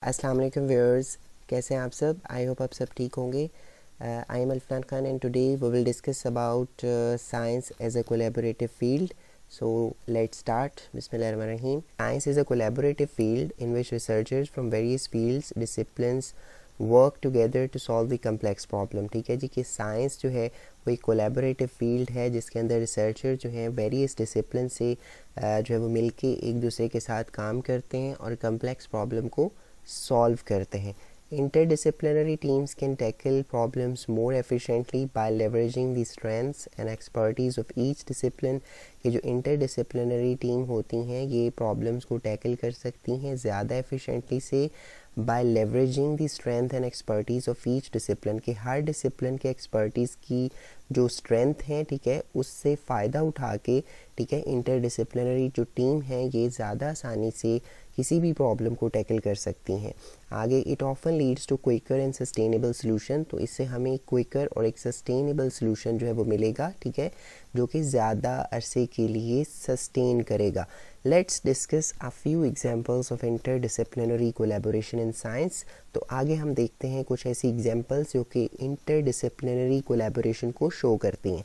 अस्सलाम वालेकुम व्यूअर्स, कैसे हैं आप सब? आई होप आप सब ठीक होंगे। I am Alfnan Khan and today we will discuss about science as a collaborative field. So let's start. Bismillahirrahmanirrahim. Science is a collaborative field in which researchers from various fields, disciplines work together to solve the complex problem. ठीक है जी, कि science जो है वो एक collaborative field है जिसके अंदर रिसर्चर जो हैं वेरियस डिसिप्लिन से जो है वो मिलके एक दूसरे के साथ काम करते हैं और कम्प्लेक्स प्रॉब्लम को सॉल्व करते हैं. Interdisciplinary teams can tackle problems more efficiently by leveraging the strengths and expertise of each discipline. ये जो interdisciplinary team होती हैं ये problems को tackle कर सकती हैं ज़्यादा efficiently से by leveraging the strength and expertise of each discipline. कि हर discipline के expertise की जो strength है, ठीक है, उससे फ़ायदा उठा के, ठीक है, interdisciplinary जो team है ये ज़्यादा आसानी से किसी भी प्रॉब्लम को टैकल कर सकती हैं. आगे it often leads to quicker and sustainable solution. तो इससे हमें एक क्विकर और एक सस्टेनेबल सोल्यूशन जो है वो मिलेगा, ठीक है, जो कि ज़्यादा अरसे के लिए सस्टेन करेगा. Let's discuss a few examples of interdisciplinary collaboration in science. तो आगे हम देखते हैं कुछ ऐसी एग्जांपल्स जो कि इंटरडिसिप्लिनरी कोलैबोरेशन को शो करती हैं.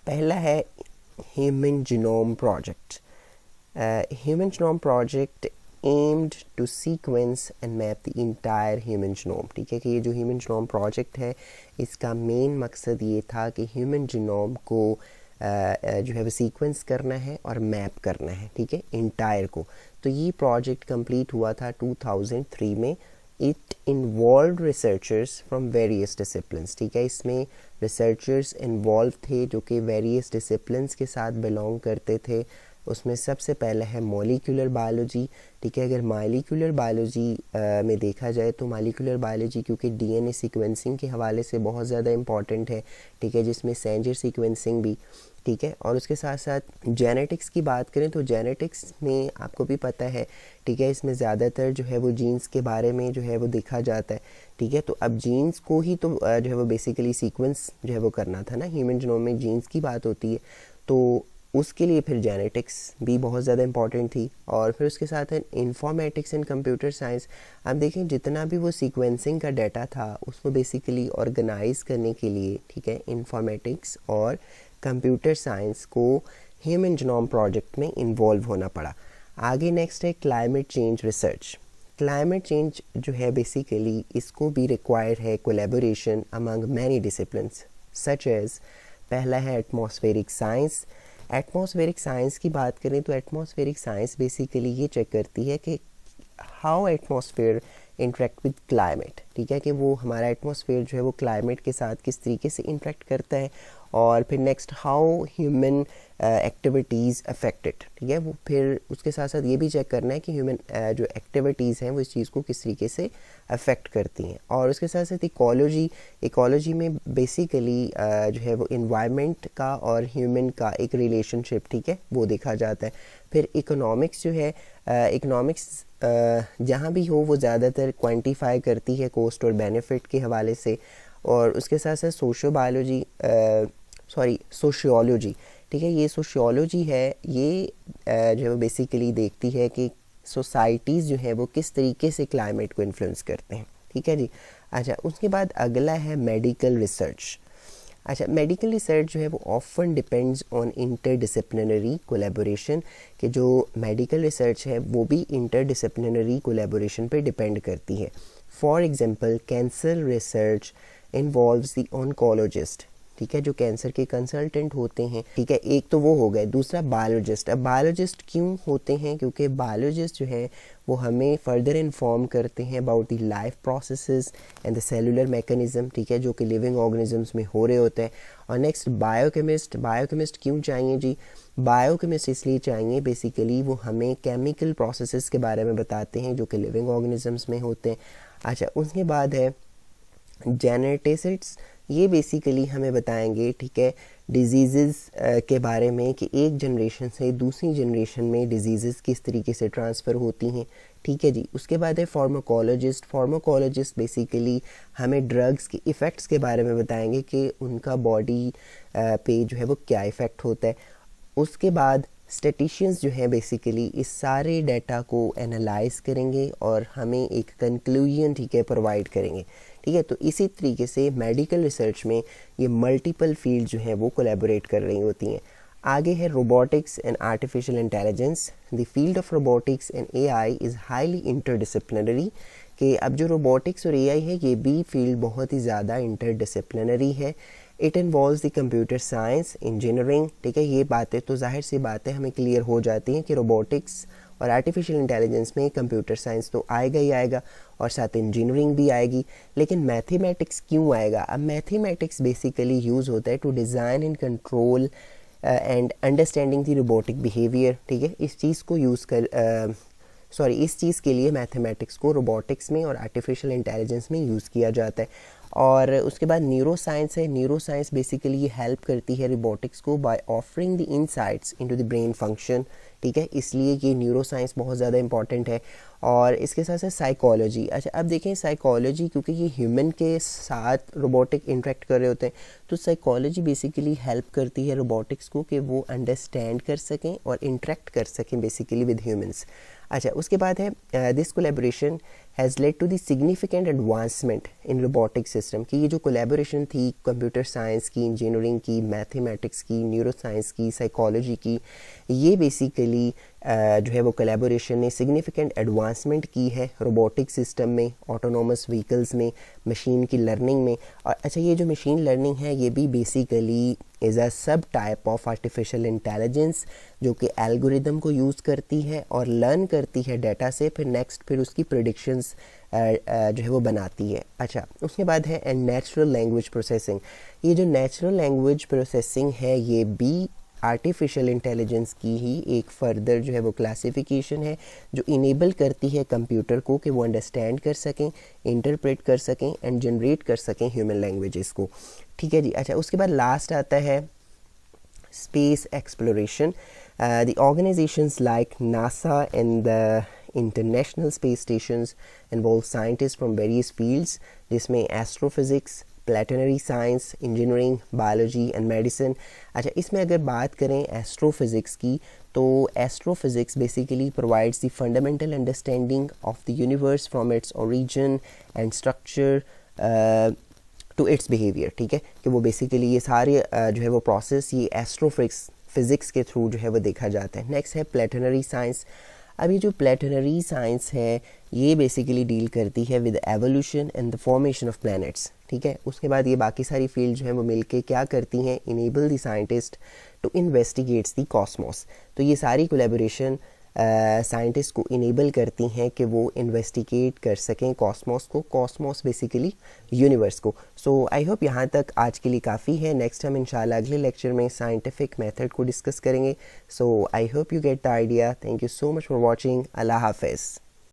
पहला है human genome project. Human genome project aimed to sequence and map the entire human genome. ठीक है, कि ये जो ह्यूमन जीनोम प्रोजेक्ट है इसका मेन मकसद ये था कि ह्यूमन जीनोम को जो है वो सीक्वेंस करना है और मैप करना है, ठीक है, इंटायर को. तो ये प्रोजेक्ट कंप्लीट हुआ था 2003 में. It involve researchers from various disciplines. ठीक है, इसमें रिसर्चर्स इन्वॉल्व थे जो कि वेरियस डिसिप्लिन्स के साथ बिलोंग करते थे. उसमें सबसे पहला है मॉलिक्यूलर बायोलॉजी. ठीक है, अगर मॉलिक्यूलर बायोलॉजी में देखा जाए तो मॉलिक्यूलर बायोलॉजी क्योंकि डीएनए सीक्वेंसिंग के हवाले से बहुत ज़्यादा इम्पॉर्टेंट है, ठीक है, जिसमें सेंजर सीक्वेंसिंग भी, ठीक है, और उसके साथ साथ जेनेटिक्स की बात करें तो जेनेटिक्स में आपको भी पता है, ठीक है, इसमें ज़्यादातर जो है वो जीन्स के बारे में जो है वो देखा जाता है. ठीक है, तो अब जीन्स को ही तो जो है वो बेसिकली सीक्वेंस जो है वो करना था ना, ह्यूमन जीनोम में जीन्स की बात होती है, तो उसके लिए फिर जेनेटिक्स भी बहुत ज़्यादा इंपॉर्टेंट थी. और फिर उसके साथ है इंफॉर्मेटिक्स एंड कंप्यूटर साइंस. आप देखें जितना भी वो सीक्वेंसिंग का डाटा था उसको बेसिकली ऑर्गेनाइज करने के लिए, ठीक है, इंफॉर्मेटिक्स और कंप्यूटर साइंस को ह्यूमन जीनोम प्रोजेक्ट में इन्वॉल्व होना पड़ा. आगे नेक्स्ट है climate change research. Climate change जो है बेसिकली इसको भी रिक्वायर्ड है collaboration among many disciplines such as. पहला है एटमॉस्फेरिक साइंस. एटमॉस्फेरिक साइंस की बात करें तो एटमॉस्फेरिक साइंस बेसिकली ये चेक करती है कि how atmosphere interact with climate. ठीक है, कि वो हमारा एटमॉस्फेयर जो है वो क्लाइमेट के साथ किस तरीके से इंटरेक्ट करता है. और फिर next how human activities affected. ठीक है, वो फिर उसके साथ साथ ये भी चेक करना है कि ह्यूमन जो एक्टिविटीज़ हैं वो इस चीज़ को किस तरीके से अफेक्ट करती हैं. और उसके साथ साथ इकोलॉजी में बेसिकली जो है वो इन्वायरमेंट का और ह्यूमन का एक रिलेशनशिप, ठीक है, वो देखा जाता है. फिर इकोनॉमिक्स जो है, इकोनॉमिक्स जहाँ भी हो वो ज़्यादातर क्वांटिफाई करती है कॉस्ट और बेनिफिट के हवाले से. और उसके साथ साथ सोशियोलॉजी, ठीक है, ये सोशियोलॉजी है, ये जो है वो बेसिकली देखती है कि सोसाइटीज़ जो है वो किस तरीके से क्लाइमेट को इन्फ्लुएंस करते हैं. ठीक है जी. अच्छा, उसके बाद अगला है मेडिकल रिसर्च. अच्छा, मेडिकल रिसर्च जो है वो often depends on interdisciplinary collaboration. कि जो मेडिकल रिसर्च है वो भी इंटरडिसिप्लिनरी कोलैबोरेशन पे डिपेंड करती है. For example cancer research involves the oncologist. ठीक है, जो कैंसर के कंसल्टेंट होते हैं, ठीक है, एक तो वो हो गए. दूसरा बायोलॉजिस्ट. अब बायोलॉजिस्ट क्यों होते हैं? क्योंकि बायोलॉजिस्ट जो है वो हमें फर्दर इन्फॉर्म करते हैं about the life processes and the cellular mechanism, ठीक है, जो कि लिविंग ऑर्गेनिजम्स में हो रहे होते हैं. और नेक्स्ट बायोकेमिस्ट क्यों चाहिए जी? बायोकेमिस्ट इसलिए चाहिए बेसिकली वो हमें केमिकल प्रोसेसेस के बारे में बताते हैं जो कि लिविंग ऑर्गेनिजम्स में होते हैं. अच्छा, उसके बाद है जेनेटिसिस्ट. ये बेसिकली हमें बताएंगे, ठीक है, डिजीज़ के बारे में कि एक जनरेशन से दूसरी जनरेशन में डिजीज़ किस तरीके से ट्रांसफ़र होती हैं. ठीक है जी. उसके बाद है फार्माकोलॉजिस्ट बेसिकली हमें ड्रग्स के इफ़ेक्ट्स के बारे में बताएंगे कि उनका बॉडी पे जो है वो क्या इफ़ेक्ट होता है. उसके बाद स्टैटिशियंस जो हैं बेसिकली इस सारे डाटा को एनालाइज करेंगे और हमें एक कंक्लूजन, ठीक है, प्रोवाइड करेंगे। ठीक है, तो इसी तरीके से मेडिकल रिसर्च में ये मल्टीपल फील्ड जो हैं वो कोलैबोरेट कर रही होती हैं। आगे है robotics and artificial intelligence. The field of robotics and AI is highly interdisciplinary. कि अब जो रोबोटिक्स और एआई है ये भी फील्ड बहुत ही ज़्यादा इंटरडिसिप्लिनरी है। It involves the computer science, engineering. ठीक है, ये बातें तो जाहिर सी बातें हमें क्लियर हो जाती हैं कि रोबोटिक्स और आर्टिफिशियल इंटेलिजेंस में कंप्यूटर साइंस तो आएगा ही आएगा और साथ इंजीनियरिंग भी आएगी। लेकिन मैथमेटिक्स क्यों आएगा? अब मैथमेटिक्स बेसिकली यूज़ होता है to design and control and understanding the robotic behaviour. ठीक है, इस चीज़ को यूज़ कर इस चीज़ के लिए मैथमेटिक्स को रोबोटिक्स में और आर्टिफिशियल इंटेलिजेंस में यूज़ किया जाता है। और उसके बाद न्यूरो साइंस है। न्यूरो साइंस बेसिकली ये हेल्प करती है रोबोटिक्स को by offering the insights into the brain function. ठीक है, इसलिए ये न्यूरो साइंस बहुत ज़्यादा इंपॉर्टेंट है। और इसके साथ साथ साइकोलॉजी। अच्छा, अब देखें साइकोलॉजी, क्योंकि ये ह्यूमन के साथ रोबोटिक इंटरेक्ट कर रहे होते हैं, तो साइकोलॉजी बेसिकली हेल्प करती है रोबोटिक्स को कि वो अंडरस्टैंड कर सकें और इंटरेक्ट कर सकें बेसिकली विद ह्यूमंस। अच्छा, उसके बाद है this collaboration has led to the significant advancement in robotic system. कि ये जो कोलैबोरेशन थी कंप्यूटर साइंस की, इंजीनियरिंग की, मैथमेटिक्स की, न्यूरो साइंस की, साइकोलॉजी की, ये बेसिकली जो है वो कोलैबोरेशन ने सिग्निफिकेंट एडवांसमेंट की है रोबोटिक सिस्टम में, ऑटोनोमस व्हीकल्स में, मशीन की लर्निंग में। और अच्छा, ये जो मशीन लर्निंग है ये भी बेसिकली इज़ अ सब टाइप ऑफ आर्टिफिशियल इंटेलिजेंस जो कि एल्गोरिदम को यूज़ करती है और लर्न करती है डाटा से, फिर उसकी प्रेडिक्शंस जो है वो बनाती है। अच्छा, उसके बाद है नेचुरल लैंग्वेज प्रोसेसिंग। ये जो नेचुरल लैंग्वेज प्रोसेसिंग है ये भी आर्टिफिशियल इंटेलिजेंस की ही एक फर्दर जो है वो क्लासिफिकेशन है जो इनेबल करती है कंप्यूटर को कि वो अंडरस्टैंड कर सकें, इंटरप्रेट कर सकें एंड जनरेट कर सकें ह्यूमन लैंग्वेजेस को। ठीक है जी। अच्छा, उसके बाद लास्ट आता है space exploration. The organisations like NASA and the International Space Stations involve scientist from various fields, जिसमें astrophysics, planetary science, engineering, biology and medicine. अच्छा, इसमें अगर बात करें एस्ट्रोफिज़िक्स की, तो astrophysics basically provides the fundamental understanding of the universe from its origin and structure to its behaviour. ठीक है, कि वो बेसिकली ये सारे जो है वो प्रोसेस ये एस्ट्रोफिज़िक्स के थ्रू जो है वो देखा जाता है। नेक्स्ट है प्लेटनरी साइंस। अब ये जो प्लेटनरी साइंस है ये बेसिकली डील करती है with evolution and the formation of planets. ठीक है, उसके बाद ये बाकी सारी फील्ड जो है वो मिलके क्या करती हैं, enable the scientist to investigates the cosmos. तो ये सारी कोलैबोरेशन साइंटिस्ट को इनेबल करती हैं कि वो इन्वेस्टिगेट कर सकें कॉस्मोस बेसिकली यूनिवर्स को। सो आई होप यहाँ तक आज के लिए काफ़ी है। नेक्स्ट हम इंशाल्लाह अगले लेक्चर में साइंटिफिक मेथड को डिस्कस करेंगे। So I hope you get the idea. Thank you so much for watching. अल्लाह हाफिज़।